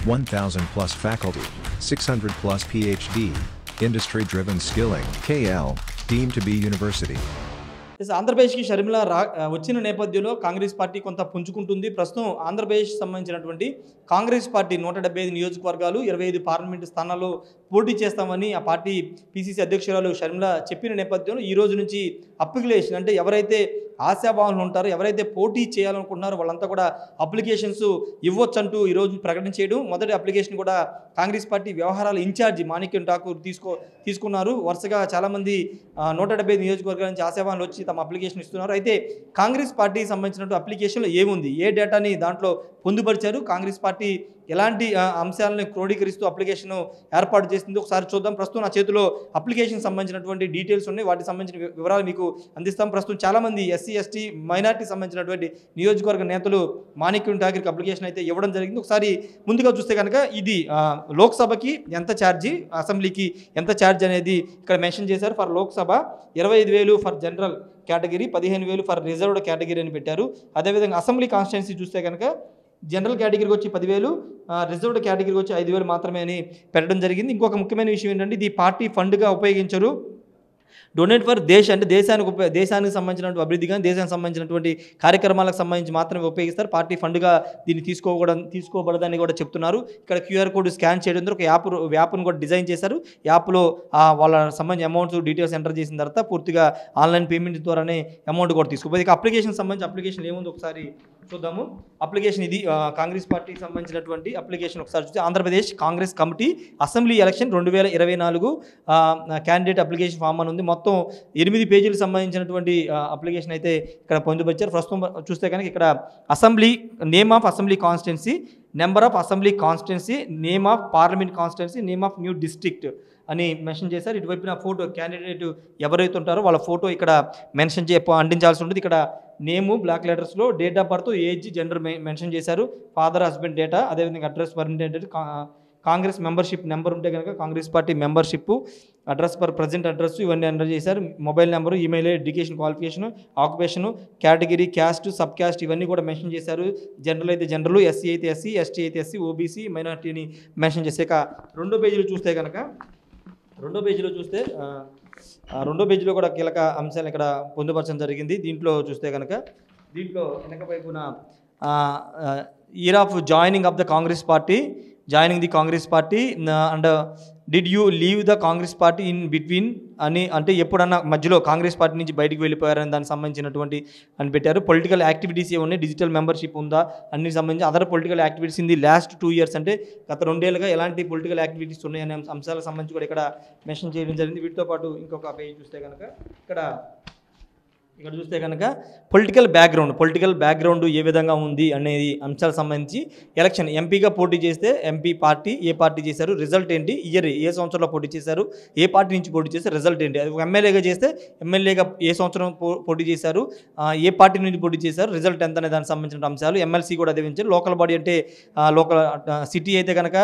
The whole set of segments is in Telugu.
1,000 plus faculty, 600 plus PhD, industry-driven skilling, KL, deemed to be university. ఆంధ్రప్రదేశ్కి షర్మిల వచ్చిన నేపథ్యంలో కాంగ్రెస్ పార్టీ కొంత పుంజుకుంటుంది. ప్రస్తుతం ఆంధ్రప్రదేశ్ సంబంధించినటువంటి కాంగ్రెస్ పార్టీ 175 నియోజకవర్గాలు 25 పార్లమెంటు స్థానాల్లో పోటీ చేస్తామని ఆ పార్టీ పిసిసి అధ్యక్షురాలు షర్మిల చెప్పిన నేపథ్యంలో ఈ రోజు నుంచి అప్లికేషన్ అంటే ఎవరైతే ఆశాభావాలు ఉంటారో ఎవరైతే పోటీ చేయాలనుకుంటున్నారో వాళ్ళంతా కూడా అప్లికేషన్స్ ఇవ్వచ్చంటూ ఈరోజు ప్రకటన చేయడం. మొదటి అప్లికేషన్ కూడా కాంగ్రెస్ పార్టీ వ్యవహారాల ఇన్ఛార్జి మాణిక్యం ఠాకూర్ తీసుకున్నారు. వరుసగా చాలామంది 175 నియోజకవర్గాల నుంచి ఆశాభావాలు వచ్చి తమ అప్లికేషన్ ఇస్తున్నారు. అయితే కాంగ్రెస్ పార్టీకి సంబంధించినటువంటి అప్లికేషన్లో ఏముంది, ఏ డేటాని దాంట్లో పొందుపరిచారు, కాంగ్రెస్ పార్టీ ఎలాంటి అంశాలను క్రోడీకరిస్తూ అప్లికేషన్ ఏర్పాటు చేసింది ఒకసారి చూద్దాం. ప్రస్తుతం నా చేతిలో అప్లికేషన్ సంబంధించినటువంటి డీటెయిల్స్ ఉన్నాయి, వాటికి సంబంధించిన వివరాలు మీకు అందిస్తాం. ప్రస్తుతం చాలామంది ఎస్సీ ఎస్టీ మైనార్టీ సంబంధించినటువంటి నియోజకవర్గ నేతలు మాణిక్యం ఠాకూర్కి అప్లికేషన్ అయితే ఇవ్వడం జరిగింది. ఒకసారి ముందుగా చూస్తే కనుక ఇది లోక్సభకి ఎంత ఛార్జీ, అసెంబ్లీకి ఎంత ఛార్జ్ అనేది ఇక్కడ మెన్షన్ చేశారు. For Lok Sabha 25,000 for general category, 15,000 for reserved category అని పెట్టారు. అదేవిధంగా అసెంబ్లీ కాన్స్టిట్యున్సీ చూస్తే కనుక జనరల్ కేటగిరీకి వచ్చి 10,000, రిజర్వ్డ్ కేటగిరీకి వచ్చి 5,000 మాత్రమే అని పెట్టడం జరిగింది. ఇంకొక ముఖ్యమైన విషయం ఏంటంటే ఇది పార్టీ ఫండ్గా ఉపయోగించరు. డొనేట్ ఫర్ అంటే దేశానికి సంబంధించినటువంటి అభివృద్ధి కానీ దేశానికి సంబంధించినటువంటి కార్యక్రమాలకు సంబంధించి మాత్రమే ఉపయోగిస్తారు. పార్టీ ఫండ్గా దీన్ని తీసుకోబడదని కూడా చెప్తున్నారు. ఇక్కడ క్యూఆర్ కోడ్ స్కాన్ చేయడం ద్వారా ఒక యాప్ను కూడా డిజైన్ చేశారు. యాప్లో వాళ్ళ సంబంధించిన అమౌంట్స్ డీటెయిల్స్ ఎంటర్ చేసిన తర్వాత పూర్తిగా ఆన్లైన్ పేమెంట్ ద్వారానే అమౌంట్ కూడా తీసుకోవాలి. ఇక అప్లికేషన్ సంబంధించి అప్లికేషన్ ఏముందో ఒకసారి చూద్దాము. అప్లికేషన్ ఇది కాంగ్రెస్ పార్టీకి సంబంధించినటువంటి అప్లికేషన్. ఒకసారి చూస్తే Andhra Pradesh Congress committee assembly election 2024 candidate application form అని ఉంది. మొత్తం 8 పేజీలకు సంబంధించినటువంటి అప్లికేషన్ అయితే ఇక్కడ పొందుపరిచారు. ప్రస్తుతం చూస్తే కనుక ఇక్కడ assembly name of assembly constituency, number of assembly constituency, name of parliament constituency, name of new district అని మెన్షన్ చేశారు. ఇటువైపున ఫోటో క్యాండిడేట్ ఎవరైతే ఉంటారో వాళ్ళ ఫోటో ఇక్కడ మెన్షన్ అందించాల్సి ఉంటుంది. ఇక్కడ నేము బ్లాక్ లెటర్స్లో, date of birth, age, gender mention చేశారు. ఫాదర్ హస్బెండ్ డేటా, అదేవిధంగా address permanent, Congress membership number ఉంటే కనుక Congress party membership, address per present address ఇవన్నీ ఎంటర్ చేశారు. Mobile number, email, education qualification, occupation, category, caste, sub caste ఇవన్నీ కూడా మెన్షన్ చేశారు. జనరల్ అయితే జనరల్, ఎస్సీ అయితే ఎస్సీ, ఎస్టీ అయితే ఎస్సీ, ఓబీసీ, మైనార్టీని మెన్షన్ చేసే. ఇక రెండో పేజీలో కూడా కీలక అంశాలు ఇక్కడ పొందుపరచడం జరిగింది. దీంట్లో చూస్తే కనుక దీంట్లో వెనక వైపున year of joining of the Congress party, joining the Congress party and did you leave the Congress party in between అని, అంటే ఎప్పుడన్నా మధ్యలో కాంగ్రెస్ పార్టీ నుంచి బయటికి వెళ్ళిపోయారని దానికి సంబంధించినటువంటి అని పెట్టారు. పొలిటికల్ యాక్టివిటీస్ ఏమున్నాయి, డిజిటల్ మెంబర్షిప్ ఉందా, అన్ని సంబంధించి other political activities in the last 2 years అంటే గత 2 ఏళ్ళుగా ఎలాంటి పొలిటికల్ యాక్టివిటీస్ ఉన్నాయనే అంశాలకు సంబంధించి కూడా ఇక్కడ మెన్షన్ చేయడం జరిగింది. వీటితో పాటు ఇంకొక పేజ్ చూస్తే కనుక ఇక్కడ చూస్తే కనుక పొలిటికల్ బ్యాక్గ్రౌండ్ ఏ విధంగా ఉంది అనేది అంశాలకు సంబంధించి ఎలక్షన్ ఎంపీగా పోటీ చేస్తే ఎంపీ పార్టీ ఏ పార్టీ చేశారు, రిజల్ట్ ఏంటి, ఇయర్ ఏ సంవత్సరంలో పోటీ చేశారు, ఏ పార్టీ నుంచి పోటీ చేస్తే రిజల్ట్ ఏంటి, అది ఎమ్మెల్యేగా చేస్తే ఎమ్మెల్యేగా ఏ సంవత్సరం పోటీ చేశారు, ఏ పార్టీ నుంచి పోటీ చేశారు, రిజల్ట్ ఎంత అనే దానికి సంబంధించిన అంశాలు. ఎమ్మెల్సీ కూడా అదే వించారు. లోకల్ బాడీ అంటే లోకల్ సిటీ అయితే కనుక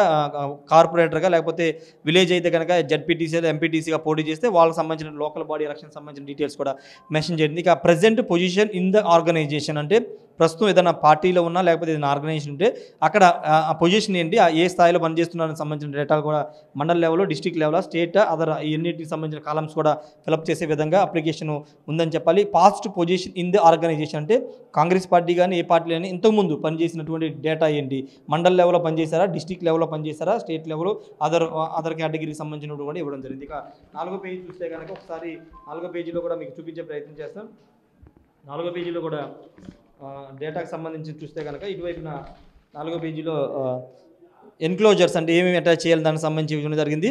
కార్పొరేటర్గా, లేకపోతే విలేజ్ అయితే కనుక జడ్పీటీసీ లేదా ఎంపీటీసీగా పోటీ చేస్తే వాళ్ళకి సంబంధించిన లోకల్ బాడీ ఎలక్షన్ సంబంధించిన డీటెయిల్స్ కూడా మెన్షన్ చేయండి. ఇక present position in the organisation అంటే ప్రస్తుతం ఏదైనా పార్టీలో ఉన్నా లేకపోతే ఏదైనా ఆర్గనైజేషన్ ఉంటే అక్కడ ఆ పొజిషన్ ఏంటి, ఏ స్థాయిలో పనిచేస్తున్నారని సంబంధించిన డేటాలు కూడా మండల్ లెవెల్లో, డిస్ట్రిక్ట్ లెవెల్లో, స్టేట్, అదర్ ఎన్నిటికి సంబంధించిన కాలమ్స్ కూడా ఫిలప్ చేసే విధంగా అప్లికేషన్ ఉందని చెప్పాలి. Past position in the organisation అంటే కాంగ్రెస్ పార్టీ కానీ ఏ పార్టీ కానీ ఇంతకుముందు పనిచేసినటువంటి డేటా ఏంటి, మండల్ లెవెల్లో పనిచేశారా, డిస్ట్రిక్ట్ లెవెల్లో పనిచేశారా, స్టేట్ లెవెల్, అదర్ కేటగిరీకి సంబంధించినటువంటి కూడా ఇవ్వడం జరిగింది. ఇక 4వ పేజీ చూస్తే కనుక ఒకసారి 4వ పేజీలో కూడా మీకు చూపించే ప్రయత్నం చేస్తాం. 4వ పేజీలో కూడా డేటాకు సంబంధించి చూస్తే కనుక ఇటువైపున 4వ పేజీలో ఎన్క్లోజర్స్ అంటే ఏమేమి అటాచ్ చేయాలి దానికి సంబంధించి ఇవ్వడం జరిగింది.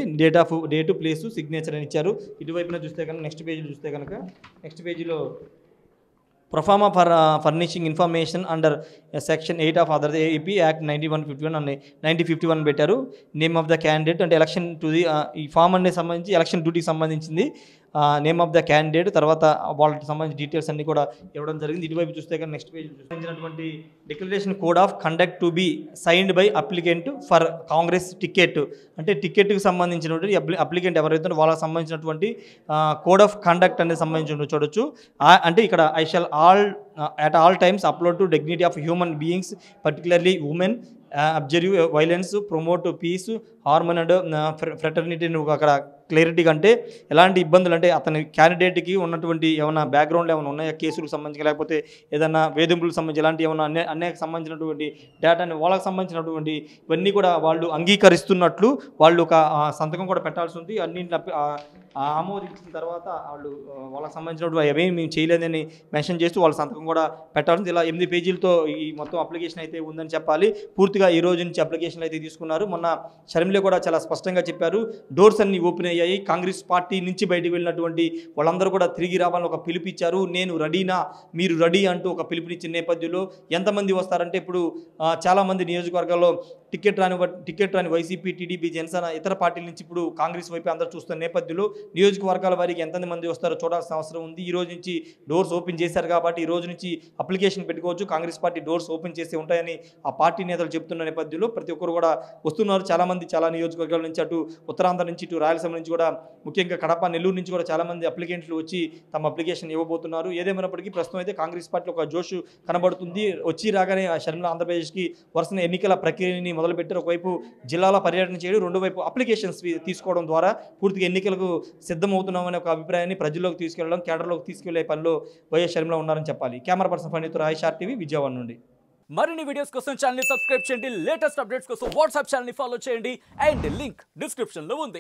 డేటు, ప్లేసు, సిగ్నేచర్ అని ఇచ్చారు. ఇటువైపున చూస్తే కనుక నెక్స్ట్ పేజీలో proforma for furnishing information under section 8 of other AP act 9151 అని 9051 పెట్టారు. నేమ్ ఆఫ్ ద క్యాండిడేట్ అంటే ఎలక్షన్ టు ది ఈ ఫామ్ అనేది సంబంధించి ఎలక్షన్ డ్యూటీకి సంబంధించింది. నేమ్ ఆఫ్ ద క్యాండిడేట్, తర్వాత వాళ్ళకి సంబంధించిన డీటెయిల్స్ అన్ని కూడా ఇవ్వడం జరిగింది. ఇటువైపు చూస్తే కానీ నెక్స్ట్ పేజ్ సంబంధించినటువంటి declaration code of conduct to be signed by applicant for Congress ticket అంటే టికెట్కి సంబంధించినటువంటి అప్లికెంట్ ఎవరైతే వాళ్ళకి సంబంధించినటువంటి కోడ్ ఆఫ్ కండక్ట్ అనేది సంబంధించి చూడొచ్చు. అంటే ఇక్కడ I shall at all times upload to dignity of human beings, particularly women, observe violence, promote peace, harmony and ఫ్రెటర్నిటీని అక్కడ క్లారిటీగా అంటే ఎలాంటి ఇబ్బందులు అంటే అతని క్యాండిడేట్కి ఉన్నటువంటి ఏమైనా బ్యాక్గ్రౌండ్లో ఏమైనా ఉన్నాయా, కేసులకు సంబంధించి లేకపోతే ఏదైనా వేధింపులకు సంబంధించి ఎలాంటి ఏమైనా అన్యాయకు సంబంధించినటువంటి డేటాని వాళ్ళకి సంబంధించినటువంటి ఇవన్నీ కూడా వాళ్ళు అంగీకరిస్తున్నట్లు వాళ్ళు ఒక సంతకం కూడా పెట్టాల్సి ఉంది. అన్నింటిని ఆమోదించిన తర్వాత వాళ్ళు వాళ్ళకి సంబంధించినటువంటి అవేమి మేము చేయలేదని మెన్షన్ చేస్తూ వాళ్ళ సంతకం కూడా పెట్టాల్సింది. ఇలా 8 పేజీలతో ఈ మొత్తం అప్లికేషన్ అయితే ఉందని చెప్పాలి. పూర్తిగా ఈ రోజు నుంచి అప్లికేషన్లు అయితే తీసుకున్నారు. మొన్న షర్మిల కూడా చాలా స్పష్టంగా చెప్పారు, డోర్స్ అన్ని ఓపెన్ అయ్యాయి. కాంగ్రెస్ పార్టీ నుంచి బయటకు వెళ్ళినటువంటి వాళ్ళందరూ కూడా తిరిగి రావాలని ఒక పిలుపిచ్చారు. నేను రెడీనా, మీరు రెడీ అంటూ ఒక పిలుపునిచ్చిన నేపథ్యంలో ఎంతమంది వస్తారంటే ఇప్పుడు చాలామంది నియోజకవర్గాల్లో టికెట్ రాని వైసీపీ, టీడీపీ, జనసేన ఇతర పార్టీల నుంచి ఇప్పుడు కాంగ్రెస్ వైపు అందరూ చూస్తున్న నేపథ్యంలో నియోజకవర్గాల వారికి ఎంతమంది వస్తారో చూడాల్సిన అవసరం ఉంది. ఈ రోజు నుంచి డోర్స్ ఓపెన్ చేశారు కాబట్టి ఈ రోజు నుంచి అప్లికేషన్ పెట్టుకోవచ్చు. కాంగ్రెస్ పార్టీ డోర్స్ ఓపెన్ చేసి ఉంటాయని ఆ పార్టీ నేతలు చెప్తున్న నేపథ్యంలో ప్రతి ఒక్కరు కూడా వస్తున్నారు. చాలామంది చాలా నియోజకవర్గాల నుంచి, అటు ఉత్తరాంధ్ర నుంచి, ఇటు రాయలసీమ నుంచి కూడా, ముఖ్యంగా కడప, నెల్లూరు నుంచి కూడా చాలామంది అప్లికెంట్లు వచ్చి తమ అప్లికేషన్ ఇవ్వబోతున్నారు. ఏదేమైనప్పటికీ ప్రస్తుతం అయితే కాంగ్రెస్ పార్టీలో ఒక జోష్ కనబడుతుంది. వచ్చి రాగానే షర్మిల ఆంధ్రప్రదేశ్కి వరుసన ఎన్నికల ప్రక్రియని మొదలుపెట్టారు. ఒకవైపు జిల్లాల పర్యటన చేయడం, రెండో వైపు అప్లికేషన్స్ తీసుకోవడం ద్వారా పూర్తిగా ఎన్నికలకు సిద్ధమవుతున్నామనే ఒక అభిప్రాయాన్ని ప్రజల్లోకి తీసుకెళ్లడం, కేడర్లోకి తీసుకెళ్లే పనిలో వైఎస్ షర్మిల ఉన్నారని చెప్పాలి. కెమెరా పర్సన్ ఫణితో రాయషార్ టీవీ, విజయవాడ నుండి. మరిన్ని వీడియోస్ కోసం ఛానల్ ని సబ్స్క్రైబ్ చేయండి. లేటెస్ట్ అప్డేట్స్ కోసం వాట్సాప్ ఛానల్ ని ఫాలో చేయండి. అండ్ లింక్ డిస్క్రిప్షన్ లో ఉంది.